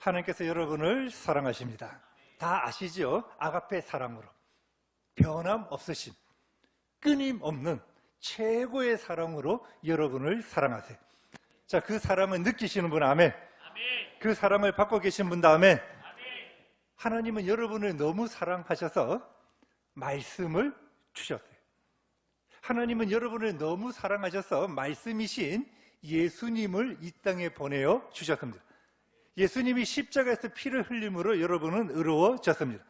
하나님께서 여러분을 사랑하십니다. 다 아시죠? 아가페 사랑으로 변함없으신 끊임없는 최고의 사랑으로 여러분을 사랑하세요. 자, 그 사랑을 느끼시는 분 아멘. 그 사랑을 받고 계신 분 다음에 하나님은 여러분을 너무 사랑하셔서 말씀을 주셨어요. 하나님은 여러분을 너무 사랑하셔서 말씀이신 예수님을 이 땅에 보내어 주셨습니다. 예수님이 십자가에서 피를 흘림으로 여러분은 의로워졌습니다.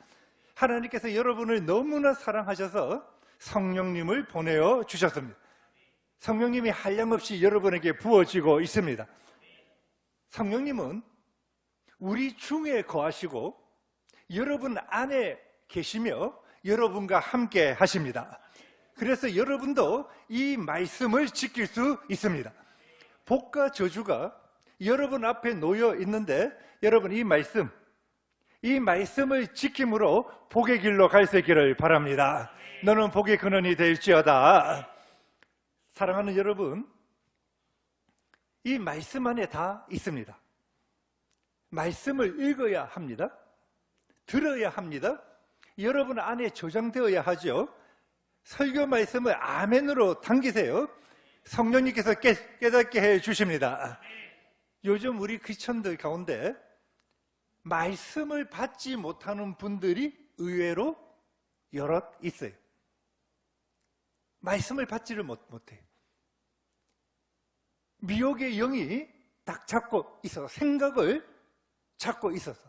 하나님께서 여러분을 너무나 사랑하셔서 성령님을 보내어 주셨습니다. 성령님이 한량없이 여러분에게 부어지고 있습니다. 성령님은 우리 중에 거하시고 여러분 안에 계시며 여러분과 함께 하십니다. 그래서 여러분도 이 말씀을 지킬 수 있습니다. 복과 저주가 여러분 앞에 놓여 있는데 여러분 이 말씀을 지킴으로 복의 길로 갈 수 있기를 바랍니다. 너는 복의 근원이 될지어다. 사랑하는 여러분, 이 말씀 안에 다 있습니다. 말씀을 읽어야 합니다. 들어야 합니다. 여러분 안에 저장되어야 하죠. 설교 말씀을 아멘으로 당기세요. 성령님께서 깨닫게 해 주십니다. 요즘 우리 크리스천들 가운데 말씀을 받지 못하는 분들이 의외로 여럿 있어요. 말씀을 받지를 못해요. 미혹의 영이 딱 잡고 있어서, 생각을 잡고 있어서,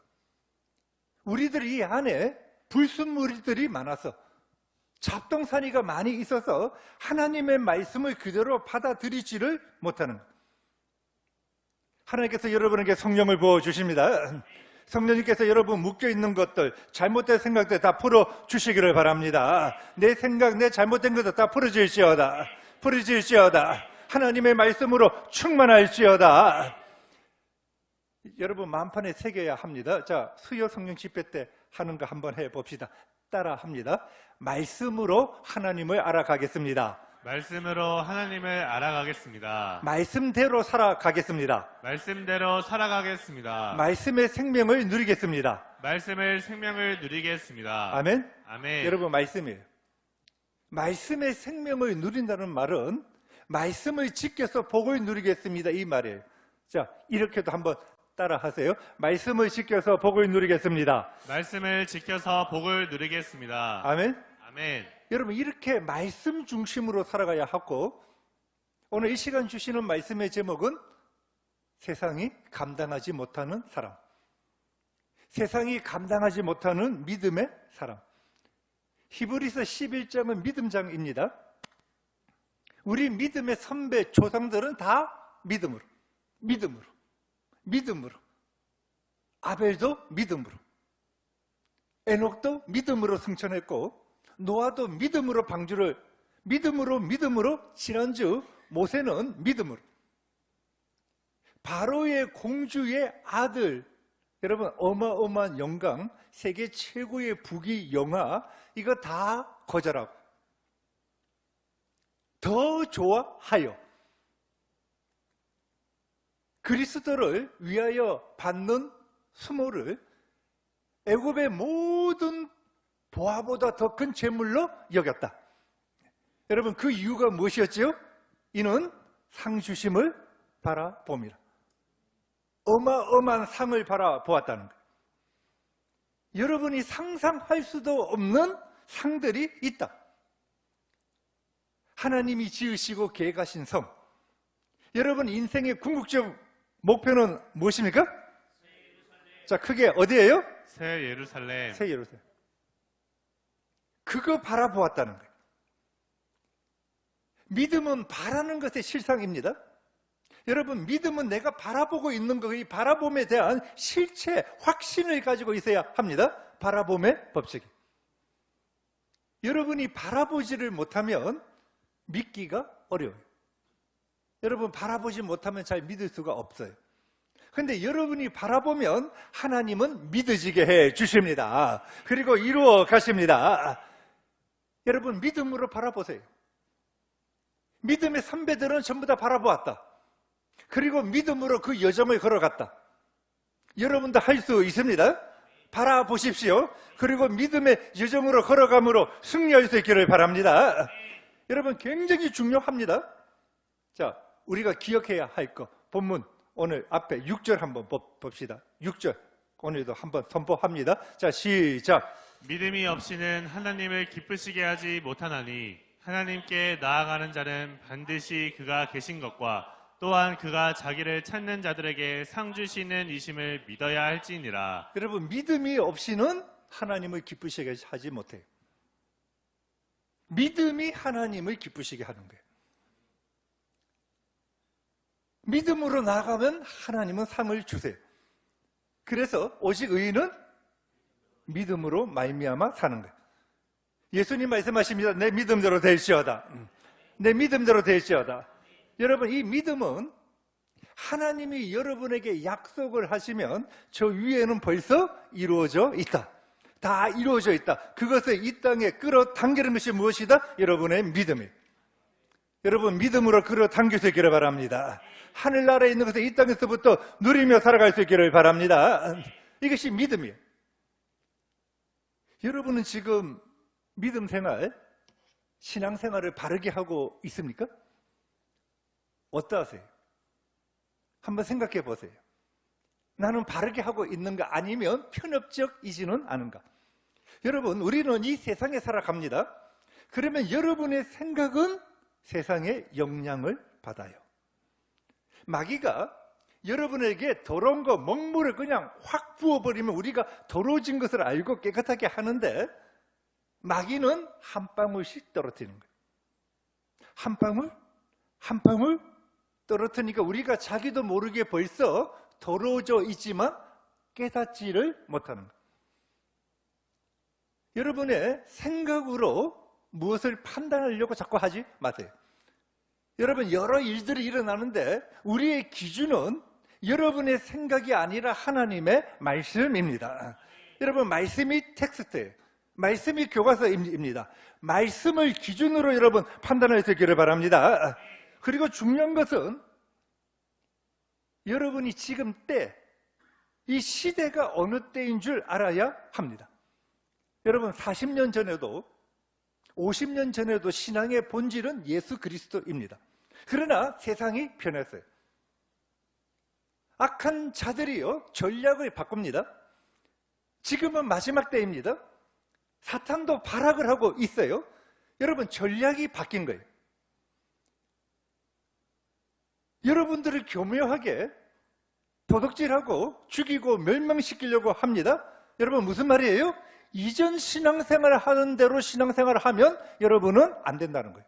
우리들이 이 안에 불순물들이 많아서, 잡동사니가 많이 있어서 하나님의 말씀을 그대로 받아들이지를 못하는 거예요. 하나님께서 여러분에게 성령을 부어주십니다. 성령님께서 여러분 묶여있는 것들, 잘못된 생각들 다 풀어주시기를 바랍니다. 내 생각, 내 잘못된 것들 다 풀어질지어다. 하나님의 말씀으로 충만할지어다. 여러분 마음판에 새겨야 합니다. 자, 수요 성령 집회 때 하는 거 한번 해봅시다. 따라 합니다. 말씀으로 하나님을 알아가겠습니다. 말씀으로 하나님을 알아가겠습니다. 말씀대로 살아가겠습니다. 말씀대로 살아가겠습니다. 말씀의 생명을 누리겠습니다. 말씀의 생명을 누리겠습니다. 아멘? 아멘. 여러분 말씀이에요. 말씀의 생명을 누린다는 말은 말씀을 지켜서 복을 누리겠습니다, 이 말이에요. 자, 이렇게도 한번 따라 하세요. 말씀을 지켜서 복을 누리겠습니다. 말씀을 지켜서 복을 누리겠습니다. 아멘? 아멘. 여러분 이렇게 말씀 중심으로 살아가야 하고, 오늘 이 시간 주시는 말씀의 제목은 세상이 감당하지 못하는 사람, 세상이 감당하지 못하는 믿음의 사람. 히브리서 11장은 믿음장입니다. 우리 믿음의 선배 조상들은 다 믿음으로, 아벨도 믿음으로, 에녹도 믿음으로 승천했고, 노아도 믿음으로 방주를, 믿음으로 지난주 모세는 믿음으로, 바로의 공주의 아들, 여러분 어마어마한 영광, 세계 최고의 부귀 영화, 이거 다 거절하고 더 좋아하여 그리스도를 위하여 받는 수모를 애굽의 모든 보화보다 더 큰 재물로 여겼다. 여러분 그 이유가 무엇이었죠? 이는 상 주심을 바라봄이라. 어마어마한 상을 바라보았다는 거예요. 여러분이 상상할 수도 없는 상들이 있다. 하나님이 지으시고 계획하신 성. 여러분 인생의 궁극적 목표는 무엇입니까? 자, 크게 어디예요? 새 예루살렘. 새 예루살렘. 그거 바라보았다는 거예요. 믿음은 바라는 것의 실상입니다. 여러분 믿음은 내가 바라보고 있는 거, 이 바라봄에 대한 실체, 확신을 가지고 있어야 합니다. 바라봄의 법칙이. 여러분이 바라보지를 못하면 믿기가 어려워요. 여러분 바라보지 못하면 잘 믿을 수가 없어요. 그런데 여러분이 바라보면 하나님은 믿어지게 해 주십니다. 그리고 이루어 가십니다. 여러분 믿음으로 바라보세요. 믿음의 선배들은 전부 다 바라보았다. 그리고 믿음으로 그 여정을 걸어갔다. 여러분도 할 수 있습니다. 바라보십시오. 그리고 믿음의 여정으로 걸어감으로 승리할 수 있기를 바랍니다. 여러분, 굉장히 중요합니다. 자, 우리가 기억해야 할 거, 본문 오늘 앞에 6절 한번 봅시다. 6절 오늘도 한번 선포합니다. 자, 시작. 믿음이 없이는 하나님을 기쁘시게 하지 못하나니 하나님께 나아가는 자는 반드시 그가 계신 것과 또한 그가 자기를 찾는 자들에게 상 주시는 이심을 믿어야 할지니라. 여러분, 믿음이 없이는 하나님을 기쁘시게 하지 못해요. 믿음이 하나님을 기쁘시게 하는 거예요. 믿음으로 나아가면 하나님은 상을 주세요. 그래서 오직 의인은 믿음으로 말미암아 사는 거예요. 예수님 말씀하십니다. 내 믿음대로 될지어다. 내 믿음대로 될지어다. 여러분, 이 믿음은 하나님이 여러분에게 약속을 하시면 저 위에는 벌써 이루어져 있다. 다 이루어져 있다. 그것을 이 땅에 끌어당기는 것이 무엇이다? 여러분의 믿음이에요. 여러분, 믿음으로 끌어당길 수 있기를 바랍니다. 하늘나라에 있는 것을 이 땅에서부터 누리며 살아갈 수 있기를 바랍니다. 이것이 믿음이에요. 여러분은 지금 믿음 생활, 신앙생활을 바르게 하고 있습니까? 어떠하세요? 한번 생각해 보세요. 나는 바르게 하고 있는가 아니면 편협적이지는 않은가? 여러분, 우리는 이 세상에 살아갑니다. 그러면 여러분의 생각은 세상에 영향을 받아요. 마귀가 여러분에게 더러운 거, 먹물을 그냥 확 부어버리면 우리가 더러워진 것을 알고 깨끗하게 하는데 마귀는 한 방울씩 떨어뜨리는 거예요. 한 방울, 한 방울 떨어뜨리니까 우리가 자기도 모르게 벌써 더러워져 있지만 깨닫지를 못하는 거예요. 여러분의 생각으로 무엇을 판단하려고 자꾸 하지 마세요. 여러분, 여러 일들이 일어나는데 우리의 기준은 여러분의 생각이 아니라 하나님의 말씀입니다. 여러분, 말씀이 텍스트예요. 말씀이 교과서입니다. 말씀을 기준으로 여러분 판단할 수 있기를 바랍니다. 그리고 중요한 것은 여러분이 지금 때, 이 시대가 어느 때인 줄 알아야 합니다. 여러분, 40년 전에도 50년 전에도 신앙의 본질은 예수 그리스도입니다. 그러나 세상이 변했어요. 악한 자들이요, 전략을 바꿉니다. 지금은 마지막 때입니다. 사탄도 발악을 하고 있어요. 여러분, 전략이 바뀐 거예요. 여러분들을 교묘하게 도둑질하고 죽이고 멸망시키려고 합니다. 여러분, 무슨 말이에요? 이전 신앙생활을 하는 대로 신앙생활을 하면 여러분은 안 된다는 거예요.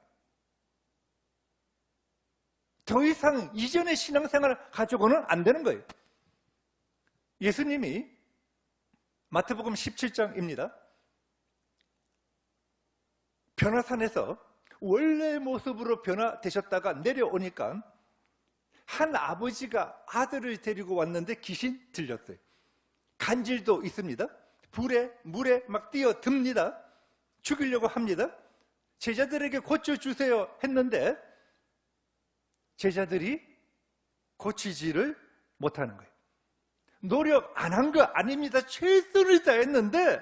더 이상 이전의 신앙생활을 가지고는 안 되는 거예요. 예수님이 마태복음 17장입니다. 변화산에서 원래 모습으로 변화되셨다가 내려오니까 한 아버지가 아들을 데리고 왔는데 귀신 들렸어요. 간질도 있습니다. 불에 물에 막 뛰어듭니다. 죽이려고 합니다. 제자들에게 고쳐주세요 했는데 제자들이 고치지를 못하는 거예요. 노력 안 한 거 아닙니다. 최선을 다했는데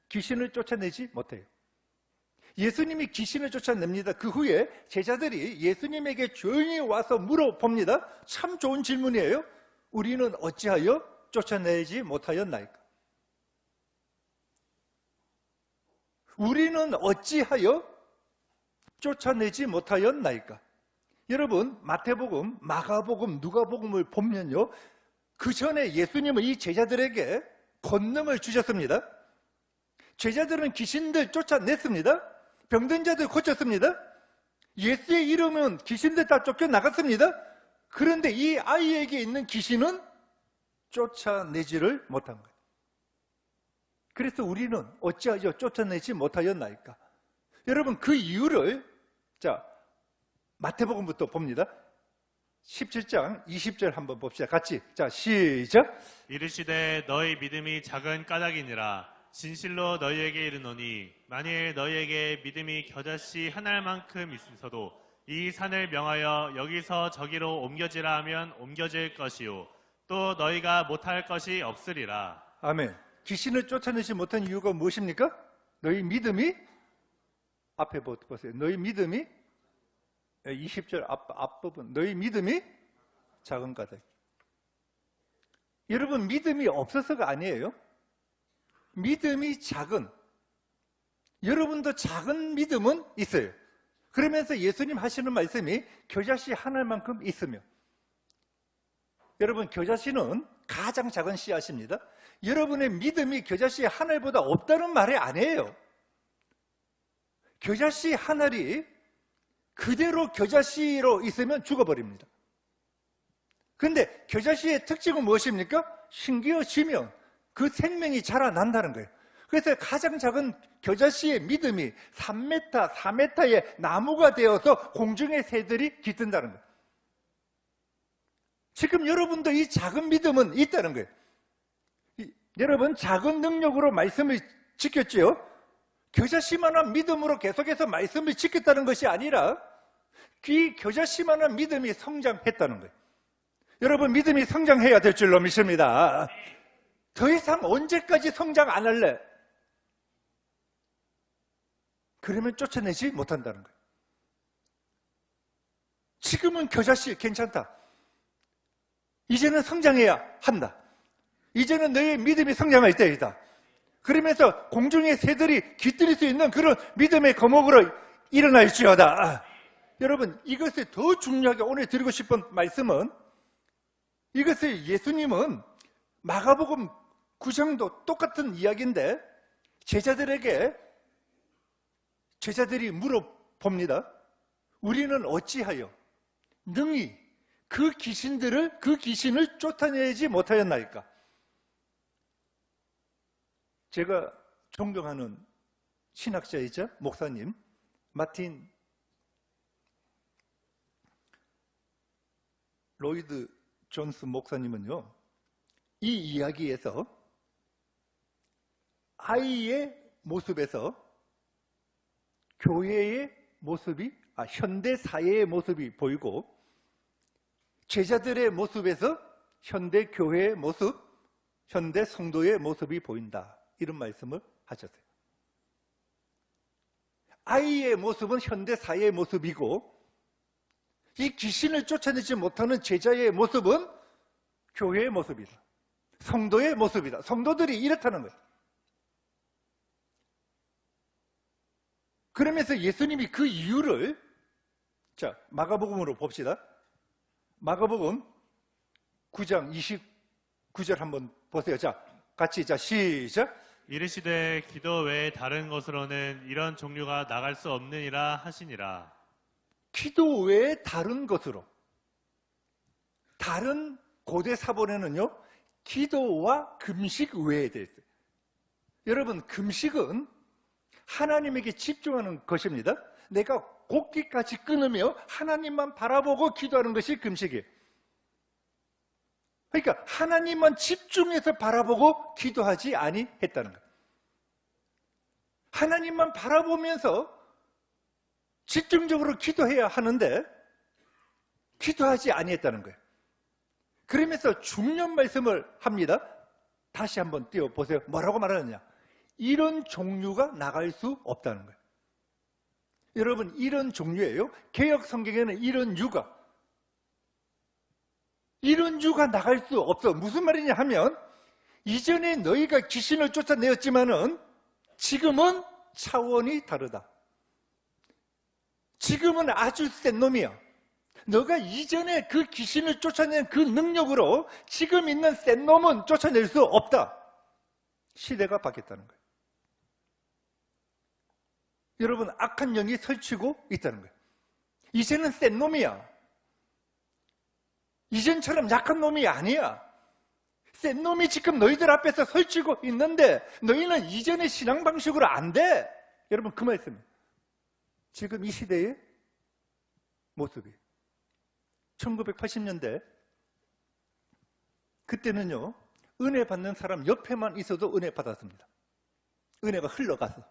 귀신을 쫓아내지 못해요. 예수님이 귀신을 쫓아냅니다. 그 후에 제자들이 예수님에게 조용히 와서 물어봅니다. 참 좋은 질문이에요. 우리는 어찌하여 쫓아내지 못하였나이까? 우리는 어찌하여 쫓아내지 못하였나이까? 여러분, 마태복음, 마가복음, 누가복음을 보면요, 그 전에 예수님은 이 제자들에게 권능을 주셨습니다. 제자들은 귀신들 쫓아냈습니다. 병든 자들 고쳤습니다. 예수의 이름은 귀신들 다 쫓겨나갔습니다. 그런데 이 아이에게 있는 귀신은 쫓아내지를 못한 거예요. 그래서 우리는 어찌하여 쫓아내지 못하였나이까? 여러분, 그 이유를 마태복음부터 봅니다. 17장 20절 한번 봅시다. 같이. 자, 시작. 이르시되 너희 믿음이 작은 까닭이니라. 진실로 너희에게 이르노니 만일 너희에게 믿음이 겨자씨 하나일 만큼 있어도 이 산을 명하여 여기서 저기로 옮겨지라 하면 옮겨질 것이요 또 너희가 못할 것이 없으리라. 아멘. 귀신을 쫓아내지 못한 이유가 무엇입니까? 너희 믿음이, 앞에 보세요. 너희 믿음이, 20절 앞부분, 너희 믿음이 작은 까닭. 여러분, 믿음이 없어서가 아니에요. 믿음이 작은, 여러분도 작은 믿음은 있어요. 그러면서 예수님 하시는 말씀이 겨자씨 하나만큼 있으며, 여러분, 겨자씨는 가장 작은 씨앗입니다. 여러분의 믿음이 겨자씨 한 알보다 없다는 말이 아니에요. 겨자씨 한 알이 그대로 겨자씨로 있으면 죽어버립니다. 그런데 겨자씨의 특징은 무엇입니까? 심겨지면 그 생명이 자라난다는 거예요. 그래서 가장 작은 겨자씨의 믿음이 3m, 4m의 나무가 되어서 공중의 새들이 깃든다는 거예요. 지금 여러분도 이 작은 믿음은 있다는 거예요. 여러분, 작은 능력으로 말씀을 지켰지요? 겨자씨만한 믿음으로 계속해서 말씀을 지켰다는 것이 아니라 이 겨자씨만한 믿음이 성장했다는 거예요. 여러분, 믿음이 성장해야 될 줄로 믿습니다. 더 이상 언제까지 성장 안 할래? 그러면 쫓아내지 못한다는 거예요. 지금은 겨자씨 괜찮다. 이제는 성장해야 한다. 이제는 너의 믿음이 성장할 때이다. 그러면서 공중의 새들이 깃들일 수 있는 그런 믿음의 거목으로 일어날지어다. 여러분, 이것을 더 중요하게 오늘 드리고 싶은 말씀은, 이것을 예수님은 마가복음 9장도 똑같은 이야기인데 제자들이 물어봅니다. 우리는 어찌하여 능히 그 귀신을 쫓아내지 못하였나이까? 제가 존경하는 신학자이자 목사님 마틴 로이드 존스 목사님은요, 이 이야기에서 아이의 모습에서 교회의 모습이, 현대 사회의 모습이 보이고, 제자들의 모습에서 현대 교회의 모습, 현대 성도의 모습이 보인다. 이런 말씀을 하셨어요. 아이의 모습은 현대 사회의 모습이고, 이 귀신을 쫓아내지 못하는 제자의 모습은 교회의 모습이다. 성도의 모습이다. 성도들이 이렇다는 거예요. 그러면서 예수님이 그 이유를, 자, 마가복음으로 봅시다. 마가복음 9장 29절 한번 보세요. 자, 같이, 자, 시작. 이르시되 기도 외에 다른 것으로는 이런 종류가 나갈 수 없느니라 하시니라. 기도 외에 다른 것으로. 다른 고대 사본에는요, 기도와 금식 외에 되어 있어요. 여러분, 금식은 하나님에게 집중하는 것입니다. 내가 곡기까지 끊으며 하나님만 바라보고 기도하는 것이 금식이에요. 그러니까 하나님만 집중해서 바라보고 기도하지 아니했다는 거예요. 하나님만 바라보면서 집중적으로 기도해야 하는데 기도하지 아니했다는 거예요. 그러면서 중요한 말씀을 합니다. 다시 한번 띄워보세요. 뭐라고 말하느냐? 이런 종류가 나갈 수 없다는 거예요. 여러분, 이런 종류예요. 개역 성경에는 이런 유가 나갈 수 없어. 무슨 말이냐 하면, 이전에 너희가 귀신을 쫓아내었지만은 지금은 차원이 다르다. 지금은 아주 센 놈이야. 너가 이전에 그 귀신을 쫓아낸 그 능력으로 지금 있는 센 놈은 쫓아낼 수 없다. 시대가 바뀌었다는 거예요. 여러분, 악한 영이 설치고 있다는 거예요. 이제는 센 놈이야. 이전처럼 약한 놈이 아니야. 센 놈이 지금 너희들 앞에서 설치고 있는데 너희는 이전의 신앙 방식으로 안 돼. 여러분, 그 말씀이에요. 지금 이 시대의 모습이 1980년대 그때는요, 은혜 받는 사람 옆에만 있어도 은혜 받았습니다. 은혜가 흘러가서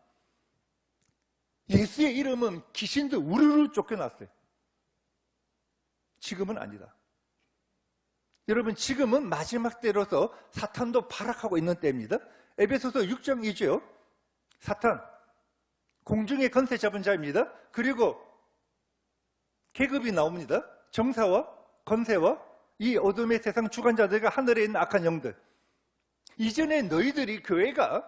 예수의 이름은 귀신도 우르르 쫓겨났어요. 지금은 아니다. 여러분 지금은 마지막 때로서 사탄도 발악하고 있는 때입니다. 에베소서 6장 2죠. 사탄, 공중의 권세 잡은 자입니다. 그리고 계급이 나옵니다. 정사와 권세와 이 어둠의 세상 주관자들과 하늘에 있는 악한 영들. 이전에 너희들이 교회가,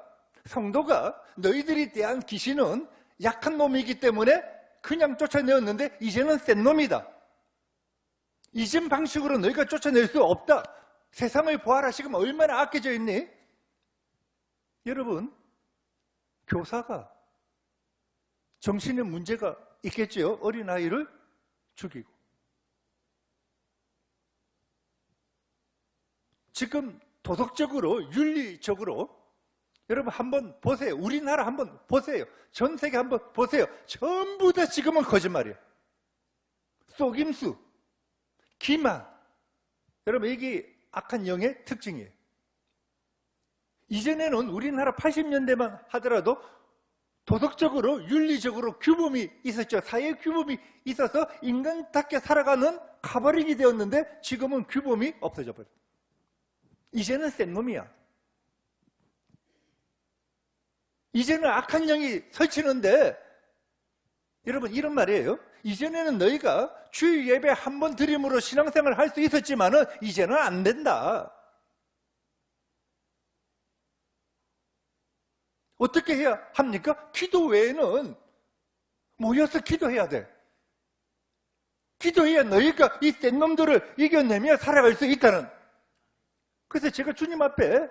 성도가 너희들이 대한 귀신은 약한 놈이기 때문에 그냥 쫓아내었는데 이제는 센 놈이다. 이전 방식으로 너희가 쫓아낼 수 없다. 세상을 보아라. 지금 얼마나 악해져 있니? 여러분, 교사가 정신에 문제가 있겠지요. 어린아이를 죽이고. 지금 도덕적으로, 윤리적으로 여러분 한번 보세요. 우리나라 한번 보세요. 전 세계 한번 보세요. 전부 다 지금은 거짓말이에요. 속임수, 기만. 여러분 이게 악한 영의 특징이에요. 이전에는 우리나라 80년대만 하더라도 도덕적으로, 윤리적으로 규범이 있었죠. 사회 규범이 있어서 인간답게 살아가는 가버리게 되었는데 지금은 규범이 없어져 버려요. 이제는 센 놈이야. 이제는 악한 영이 설치는데 여러분 이런 말이에요. 이전에는 너희가 주일 예배 한 번 드림으로 신앙생활을 할 수 있었지만은 이제는 안 된다. 어떻게 해야 합니까? 기도 외에는 모여서 기도해야 돼. 기도해야 너희가 이 센 놈들을 이겨내며 살아갈 수 있다는. 그래서 제가 주님 앞에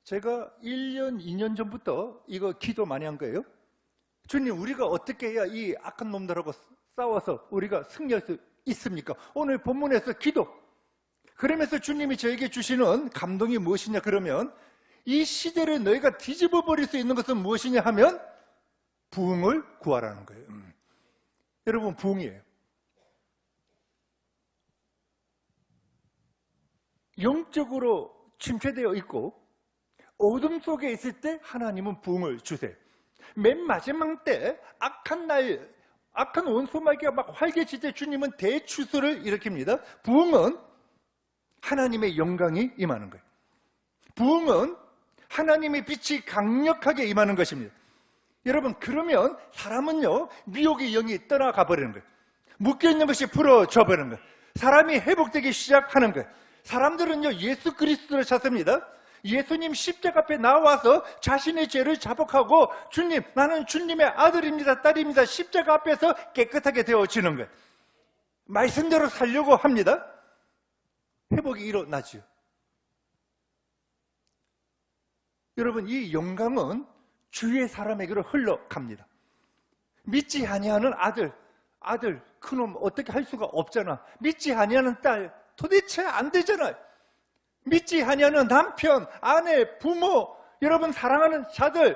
제가 1년, 2년 전부터 이거 기도 많이 한 거예요. 주님, 우리가 어떻게 해야 이 악한 놈들하고 싸워서 우리가 승리할 수 있습니까? 오늘 본문에서 기도. 그러면서 주님이 저에게 주시는 감동이 무엇이냐 그러면 이 시대를 너희가 뒤집어 버릴 수 있는 것은 무엇이냐 하면 부흥을 구하라는 거예요. 여러분, 부흥이에요. 영적으로 침체되어 있고 어둠 속에 있을 때 하나님은 부흥을 주세요. 맨 마지막 때 악한 날, 악한 원수마귀가 막 활개칠 때 주님은 대추수를 일으킵니다. 부흥은 하나님의 영광이 임하는 거예요. 부흥은 하나님의 빛이 강력하게 임하는 것입니다. 여러분, 그러면 사람은요, 미혹의 영이 떠나가 버리는 거예요. 묶여있는 것이 풀어져 버리는 거예요. 사람이 회복되기 시작하는 거예요. 사람들은요, 예수 그리스도를 찾습니다. 예수님 십자가 앞에 나와서 자신의 죄를 자복하고 주님, 나는 주님의 아들입니다, 딸입니다. 십자가 앞에서 깨끗하게 되어지는 거예요. 말씀대로 살려고 합니다. 회복이 일어나죠. 여러분, 이 영광은 주위의 사람에게로 흘러갑니다. 믿지 아니하는 아들, 그놈 어떻게 할 수가 없잖아. 믿지 아니하는 딸, 도대체 안 되잖아요. 믿지 아니하는 남편, 아내, 부모, 여러분 사랑하는 자들,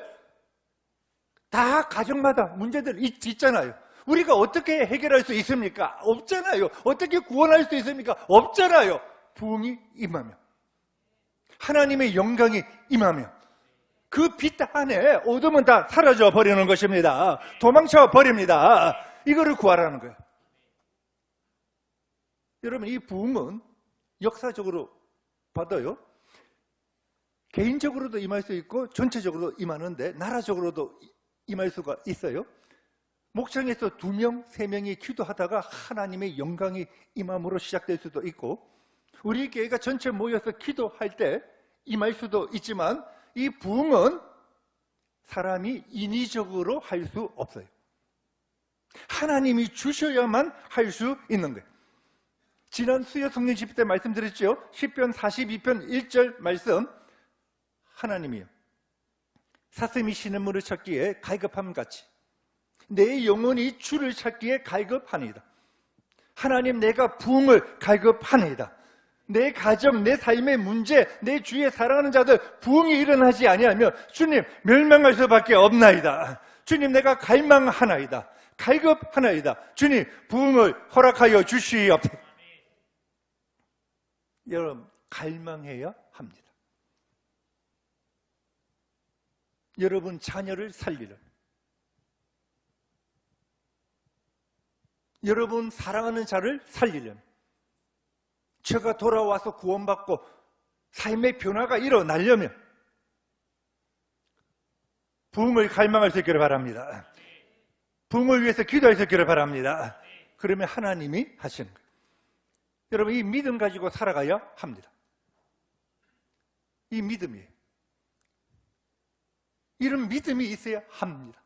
다 가정마다 문제들 있잖아요. 우리가 어떻게 해결할 수 있습니까? 없잖아요. 어떻게 구원할 수 있습니까? 없잖아요. 부흥이 임하며, 하나님의 영광이 임하며, 그 빛 안에 어둠은 다 사라져 버리는 것입니다. 도망쳐 버립니다. 이거를 구하라는 거예요. 여러분, 이 부흥은 역사적으로 받아요. 개인적으로도 임할 수 있고 전체적으로도 임하는데 나라적으로도 임할 수가 있어요. 목장에서 2명, 3명이 기도하다가 하나님의 영광이 임함으로 시작될 수도 있고, 우리 교회가 전체 모여서 기도할 때 임할 수도 있지만, 이 부흥은 사람이 인위적으로 할 수 없어요. 하나님이 주셔야만 할 수 있는 거예요. 지난 수요 성령 집회 때 말씀드렸죠. 시편 42편 1절 말씀, 하나님이요, 사슴이 시냇물을 찾기에 갈급함같이 내 영혼이 주를 찾기에 갈급하니이다. 하나님, 내가 부흥을 갈급하니이다. 내 가정, 내 삶의 문제, 내 주위에 사랑하는 자들 부흥이 일어나지 아니하면 주님, 멸망할 수밖에 없나이다. 주님, 내가 갈망하나이다. 갈급하나이다. 주님, 부흥을 허락하여 주시옵소서. 여러분, 갈망해야 합니다. 여러분 자녀를 살리는, 여러분 사랑하는 자를 살리는, 저가 돌아와서 구원받고 삶의 변화가 일어나려면 부흥을 갈망할 수 있기를 바랍니다. 부흥을 위해서 기도할 수 있기를 바랍니다. 그러면 하나님이 하시는 거예요. 여러분, 이 믿음 가지고 살아가야 합니다. 이 믿음이에요. 이런 믿음이 있어야 합니다.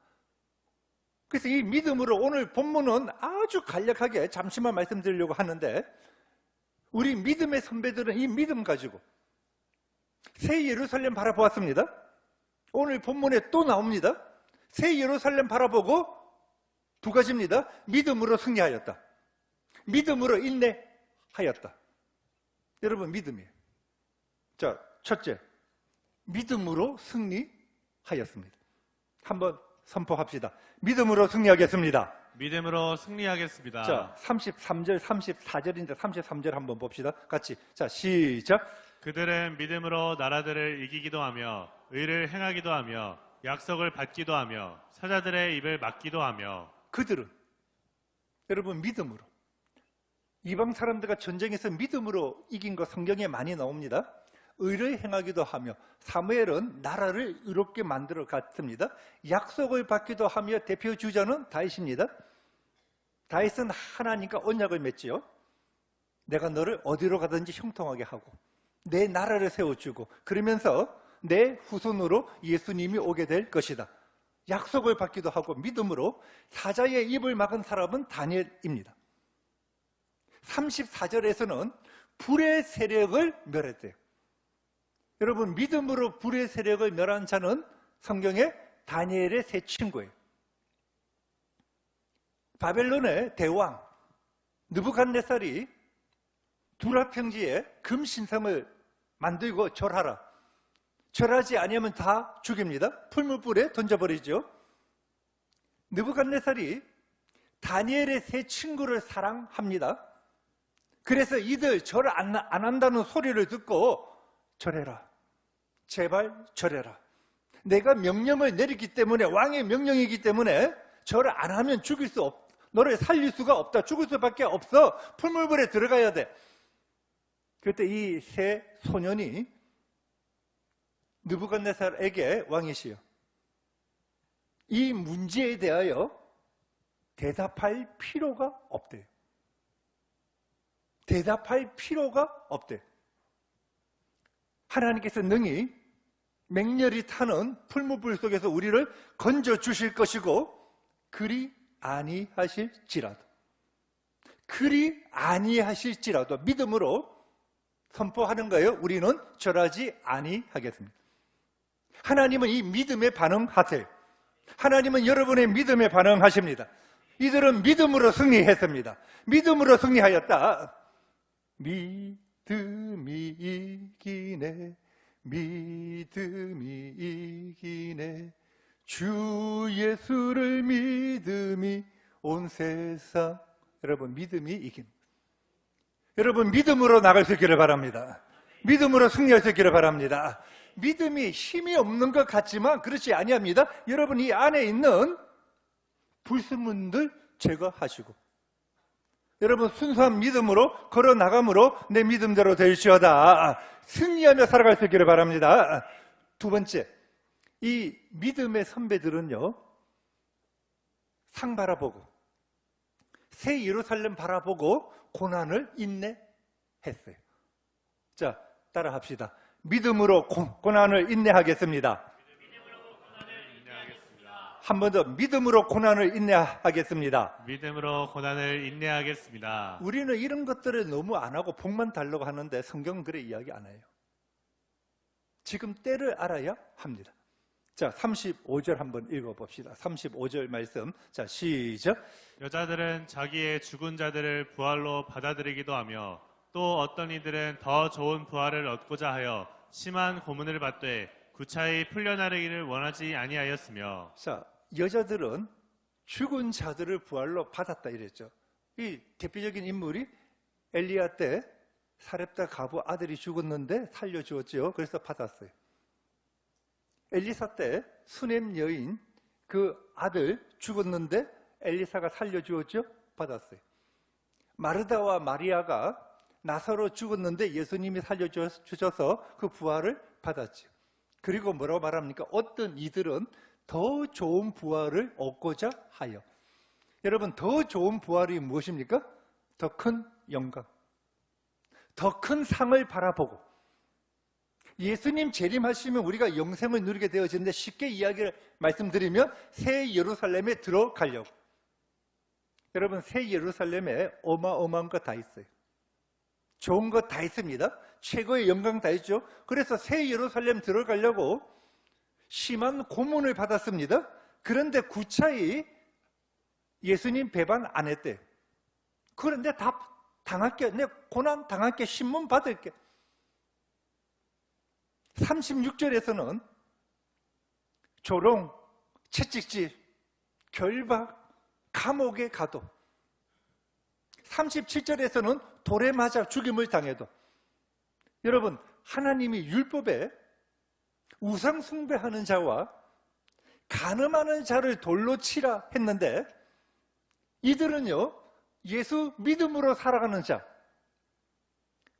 그래서 이 믿음으로 오늘 본문은 아주 간략하게 잠시만 말씀드리려고 하는데, 우리 믿음의 선배들은 이 믿음 가지고 새 예루살렘 바라보았습니다. 오늘 본문에 또 나옵니다. 새 예루살렘 바라보고 두 가지입니다. 믿음으로 승리하였다. 믿음으로 인내하였다. 여러분, 믿음이에요. 자, 첫째, 믿음으로 승리하였습니다. 한번 선포합시다. 믿음으로 승리하겠습니다. 믿음으로 승리하겠습니다. 자, 33절, 34절인데 33절 한번 봅시다. 같이. 자, 시작. 그들은 믿음으로 나라들을 이기기도 하며 의를 행하기도 하며 약속을 받기도 하며 사자들의 입을 막기도 하며. 그들은, 여러분, 믿음으로. 이방 사람들과 전쟁에서 믿음으로 이긴 거 성경에 많이 나옵니다. 의를 행하기도 하며, 사무엘은 나라를 의롭게 만들어 갔습니다. 약속을 받기도 하며, 대표 주자는 다윗입니다. 다윗은 하나님과 언약을 맺지요. 내가 너를 어디로 가든지 형통하게 하고 내 나라를 세워주고, 그러면서 내 후손으로 예수님이 오게 될 것이다. 약속을 받기도 하고 믿음으로. 사자의 입을 막은 사람은 다니엘입니다. 34절에서는 불의 세력을 멸했대요. 여러분, 믿음으로 불의 세력을 멸한 자는 성경에 다니엘의 세 친구예요. 바벨론의 대왕 느부갓네살이 두라 평지에 금신상을 만들고 절하라. 절하지 아니하면 다 죽입니다. 풀무불에 던져버리죠. 느부갓네살이 다니엘의 세 친구를 사랑합니다. 그래서 이들 절 안 한다는 소리를 듣고 절해라. 제발 절해라. 내가 명령을 내리기 때문에, 왕의 명령이기 때문에 절을 안 하면 죽일 수 없다. 너를 살릴 수가 없다. 죽을 수밖에 없어. 풀물불에 들어가야 돼. 그때 이 세 소년이 느부갓네살에게, 왕이시여, 이 문제에 대하여 대답할 필요가 없대요. 대답할 필요가 없대요. 하나님께서 능히 맹렬히 타는 풀무불 속에서 우리를 건져 주실 것이고, 그리 아니하실지라도 믿음으로 선포하는 거예요. 우리는 절하지 아니하겠습니다. 하나님은 이 믿음에 반응하세요. 하나님은 여러분의 믿음에 반응하십니다. 이들은 믿음으로 승리했습니다. 믿음으로 승리하였다. 믿음이 이기네, 믿음이 이기네, 주 예수를 믿음이 온 세상. 여러분, 믿음이 이깁니다. 여러분, 믿음으로 나갈 수 있기를 바랍니다. 믿음으로 승리할 수 있기를 바랍니다. 믿음이 힘이 없는 것 같지만 그렇지 아니합니다. 여러분, 이 안에 있는 불순물들 제거하시고, 여러분, 순수한 믿음으로 걸어 나감으로 내 믿음대로 될지어다. 승리하며 살아갈 수 있기를 바랍니다. 두 번째, 이 믿음의 선배들은요, 상 바라보고 새 예루살렘 바라보고 고난을 인내했어요. 자, 따라 합시다. 믿음으로 고난을 인내하겠습니다. 한 번 더, 믿음으로 고난을 인내하겠습니다. 믿음으로 고난을 인내하겠습니다. 우리는 이런 것들을 너무 안 하고 복만 달라고 하는데 성경은 그래 이야기 안 해요. 지금 때를 알아야 합니다. 자, 35절 한번 읽어봅시다. 35절 말씀. 자, 시작. 여자들은 자기의 죽은 자들을 부활로 받아들이기도 하며 또 어떤 이들은 더 좋은 부활을 얻고자 하여 심한 고문을 받되 구차히 풀려나르기를 원하지 아니하였으며. 자, 여자들은 죽은 자들을 부활로 받았다 이랬죠. 이 대표적인 인물이 엘리야 때 사렙다 가부 아들이 죽었는데 살려주었죠. 그래서 받았어요. 엘리사 때 수넴 여인 그 아들 죽었는데 엘리사가 살려주었죠. 받았어요. 마르다와 마리아가 나사로 죽었는데 예수님이 살려주셔서 그 부활을 받았죠. 그리고 뭐라고 말합니까? 어떤 이들은 더 좋은 부활을 얻고자 하여. 여러분, 더 좋은 부활이 무엇입니까? 더 큰 영광, 더 큰 상을 바라보고, 예수님 재림하시면 우리가 영생을 누리게 되어지는데, 쉽게 이야기를 말씀드리면 새 예루살렘에 들어가려고. 여러분, 새 예루살렘에 어마어마한 거 다 있어요. 좋은 거 다 있습니다. 최고의 영광 다 있죠. 그래서 새 예루살렘 들어가려고 심한 고문을 받았습니다. 그런데 구차히 예수님 배반 안 했대요. 그런데 다 당할게, 내 고난 당할게, 신문 받을게. 36절에서는 조롱, 채찍질, 결박, 감옥에 가도, 37절에서는 돌에 맞아 죽임을 당해도. 여러분, 하나님이 율법에 우상 숭배하는 자와 간음하는 자를 돌로 치라 했는데, 이들은요, 예수 믿음으로 살아가는 자,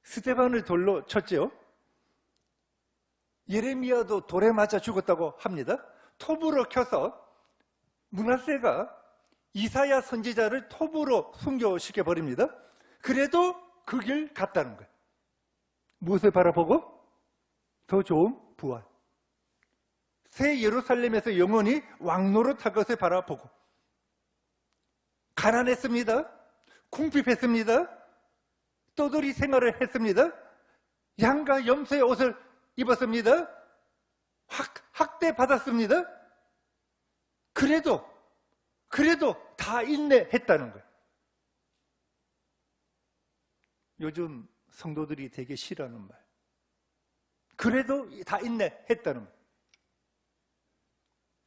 스데반을 돌로 쳤죠. 예레미야도 돌에 맞아 죽었다고 합니다. 톱으로 켜서 므낫세가 이사야 선지자를 톱으로 순교시켜 버립니다. 그래도 그 길 갔다는 거예요. 무엇을 바라보고? 더 좋은 부활. 새 예루살렘에서 영원히 왕노릇할 것을 바라보고, 가난했습니다. 궁핍했습니다. 떠돌이 생활을 했습니다. 양과 염소의 옷을 입었습니다. 학대받았습니다. 그래도 다 인내했다는 거예요. 요즘 성도들이 되게 싫어하는 말. 그래도 다 인내했다는 거예요.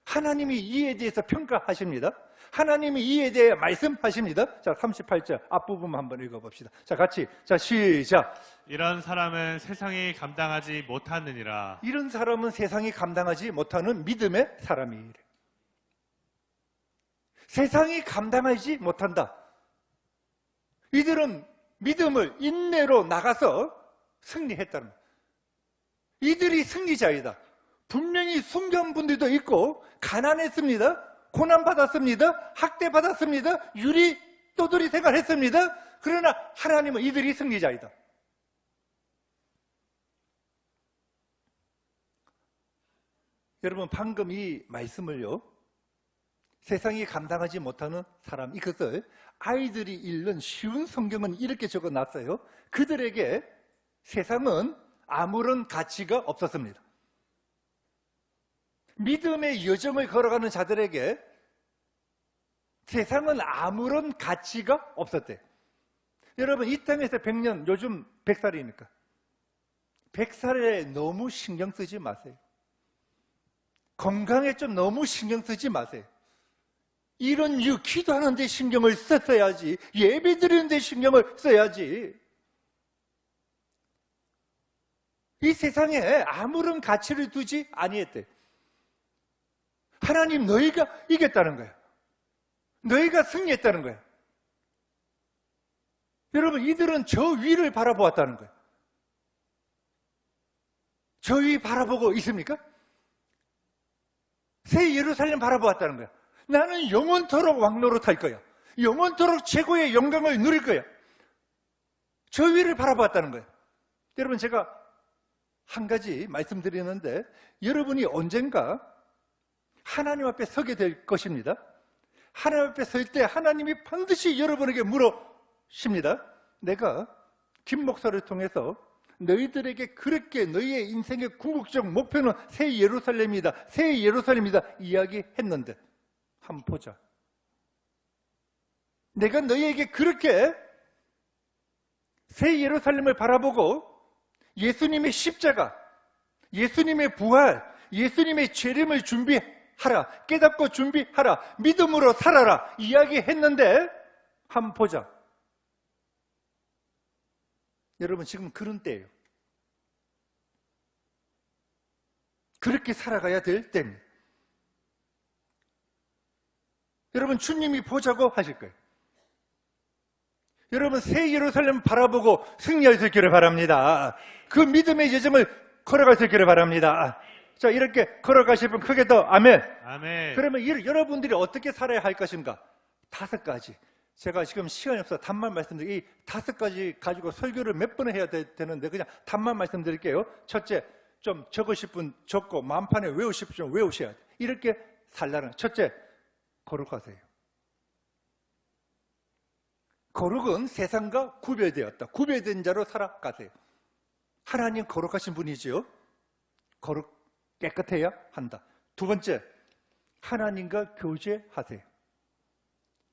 하나님이 이에 대해서 평가하십니다. 하나님이 이에 대해 말씀하십니다. 자, 38절 앞부분 한번 읽어봅시다. 자, 같이. 자, 시작. 이런 사람은 세상이 감당하지 못하느니라. 이런 사람은 세상이 감당하지 못하는 믿음의 사람이래. 세상이 감당하지 못한다. 이들은 믿음을 인내로 나가서 승리했다는 거예요. 이들이 승리자이다. 분명히 순교한 분들도 있고, 가난했습니다. 고난받았습니다. 학대받았습니다. 유리 떠돌이 생활했습니다. 그러나 하나님은 이들이 승리자이다. 여러분, 방금 이 말씀을요, 세상이 감당하지 못하는 사람, 이것을 아이들이 읽는 쉬운 성경은 이렇게 적어놨어요. 그들에게 세상은 아무런 가치가 없었습니다. 믿음의 여정을 걸어가는 자들에게 세상은 아무런 가치가 없었대요. 여러분, 이 땅에서 100년, 요즘 100살이니까 100살에 너무 신경 쓰지 마세요. 건강에 좀 너무 신경 쓰지 마세요. 이런 이유, 기도하는 데 신경을 썼어야지, 예배 드리는 데 신경을 써야지. 이 세상에 아무런 가치를 두지 아니했대. 하나님, 너희가 이겼다는 거예요. 너희가 승리했다는 거예요. 여러분, 이들은 저 위를 바라보았다는 거예요. 저 위 바라보고 있습니까? 새 예루살렘 바라보았다는 거예요. 나는 영원토록 왕노릇할 거야. 영원토록 최고의 영광을 누릴 거야. 저 위를 바라보았다는 거예요. 여러분, 제가 한 가지 말씀드리는데, 여러분이 언젠가 하나님 앞에 서게 될 것입니다. 하나님 앞에 설 때 하나님이 반드시 여러분에게 물으십니다. 내가 김 목사를 통해서 너희들에게 그렇게 너희의 인생의 궁극적 목표는 새 예루살렘이다, 새 예루살렘이다 이야기했는데, 한번 보자. 내가 너희에게 그렇게 새 예루살렘을 바라보고 예수님의 십자가, 예수님의 부활, 예수님의 재림을 준비하라, 깨닫고 준비하라, 믿음으로 살아라 이야기했는데, 한번 보자. 여러분, 지금 그런 때예요. 그렇게 살아가야 될 때입니다. 여러분, 주님이 보자고 하실 거예요. 여러분 새 예루살렘 바라보고 승리할 수 있기를 바랍니다. 그 믿음의 여정을 걸어갈 수 있기를 바랍니다. 자, 이렇게 걸어가실 분 크게 더 아멘. 아멘. 그러면 여러분들이 어떻게 살아야 할 것인가? 5가지. 제가 지금 시간이 없어서 답만 말씀드릴게요. 이 5가지 가지고 설교를 몇 번을 해야 되는데 그냥 답만 말씀드릴게요. 첫째, 좀 적으실 분 적고 마음판에 외우실 분 외우셔야 돼요. 이렇게 살라는. 첫째, 거룩하세요. 거룩은 세상과 구별되었다. 구별된 자로 살아가세요. 하나님 거룩하신 분이지요. 거룩 깨끗해야 한다. 두 번째, 하나님과 교제하세요.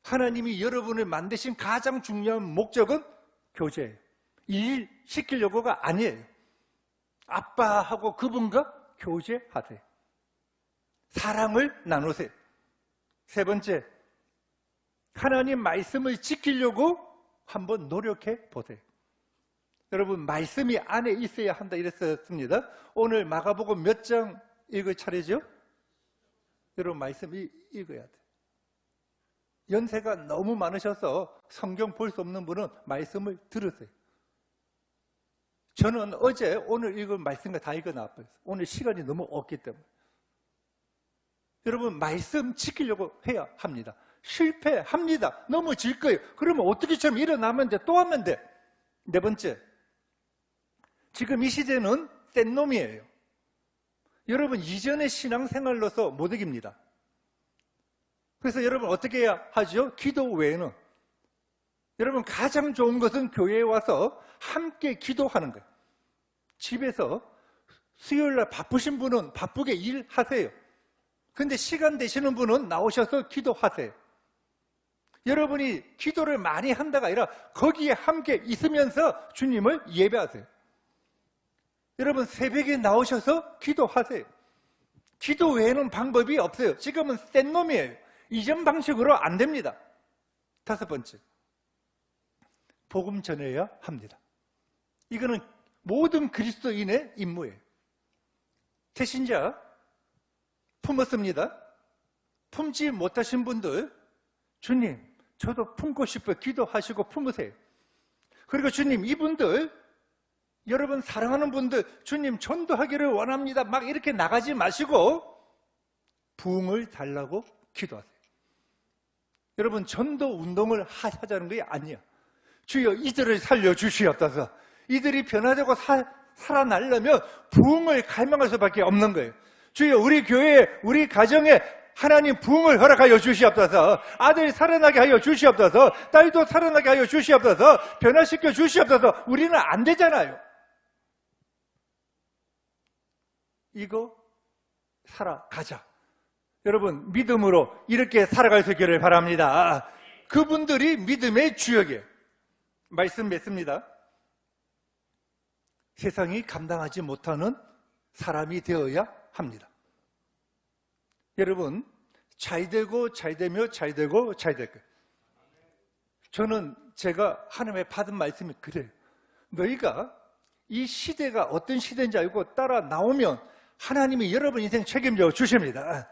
하나님이 여러분을 만드신 가장 중요한 목적은 교제예요. 일 시키려고가 아니에요. 아빠하고 그분과 교제하세요. 사랑을 나누세요. 세 번째, 하나님 말씀을 지키려고 한번 노력해 보세요. 여러분, 말씀이 안에 있어야 한다 이랬습니다. 오늘 마가복음 몇 장 읽을 차례죠? 여러분, 말씀 읽어야 돼요. 연세가 너무 많으셔서 성경 볼 수 없는 분은 말씀을 들으세요. 저는 어제 오늘 읽은 말씀과 다 읽어놨어요. 오늘 시간이 너무 없기 때문에. 여러분, 말씀 지키려고 해야 합니다. 실패합니다. 넘어질 거예요. 그러면 어떻게처럼 일어나면 돼. 또 하면 돼. 네 번째, 지금 이 시대는 센 놈이에요. 여러분, 이전의 신앙생활로서 못 이깁니다. 그래서 여러분 어떻게 해야 하죠? 기도 외에는. 여러분, 가장 좋은 것은 교회에 와서 함께 기도하는 거예요. 집에서 수요일날 바쁘신 분은 바쁘게 일하세요. 근데 시간 되시는 분은 나오셔서 기도하세요. 여러분이 기도를 많이 한다가 아니라 거기에 함께 있으면서 주님을 예배하세요. 여러분, 새벽에 나오셔서 기도하세요. 기도 외에는 방법이 없어요. 지금은 센 놈이에요. 이전 방식으로 안 됩니다. 다섯 번째, 복음 전해야 합니다. 이거는 모든 그리스도인의 임무예요. 태신자 품었습니다. 품지 못하신 분들, 주님, 저도 품고 싶어요. 기도하시고 품으세요. 그리고 주님, 이분들, 여러분 사랑하는 분들, 주님 전도하기를 원합니다. 막 이렇게 나가지 마시고 부흥을 달라고 기도하세요. 여러분, 전도 운동을 하자는 게 아니야. 주여, 이들을 살려주시옵소서. 이들이 변화되고 살아나려면 부흥을 갈망할 수밖에 없는 거예요. 주여, 우리 교회에, 우리 가정에 하나님 부흥을 허락하여 주시옵소서. 아들이 살아나게 하여 주시옵소서. 딸도 살아나게 하여 주시옵소서. 변화시켜 주시옵소서. 우리는 안 되잖아요. 이거 살아가자. 여러분, 믿음으로 이렇게 살아갈 수 있기를 바랍니다. 그분들이 믿음의 주역이에요. 말씀 맺습니다. 세상이 감당하지 못하는 사람이 되어야 합니다. 여러분, 잘 되고 잘 되며 잘 되고 잘 될 거예요. 저는 제가 하나님의 받은 말씀이 그래요. 너희가 이 시대가 어떤 시대인지 알고 따라 나오면 하나님이 여러분 인생 책임져 주십니다.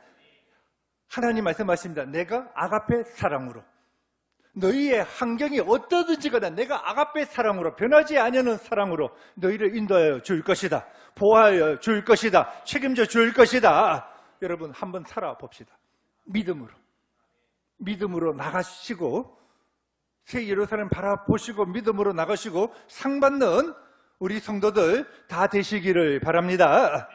하나님 말씀하십니다. 내가 아가페 사랑으로, 너희의 환경이 어떠든지 간에 내가 아가페 사랑으로, 변하지 아니하는 사랑으로 너희를 인도하여 줄 것이다. 보호하여 줄 것이다. 책임져 줄 것이다. 여러분, 한번 살아봅시다. 믿음으로 나가시고, 새 예루살렘 바라보시고 믿음으로 나가시고 상 받는 우리 성도들 다 되시기를 바랍니다.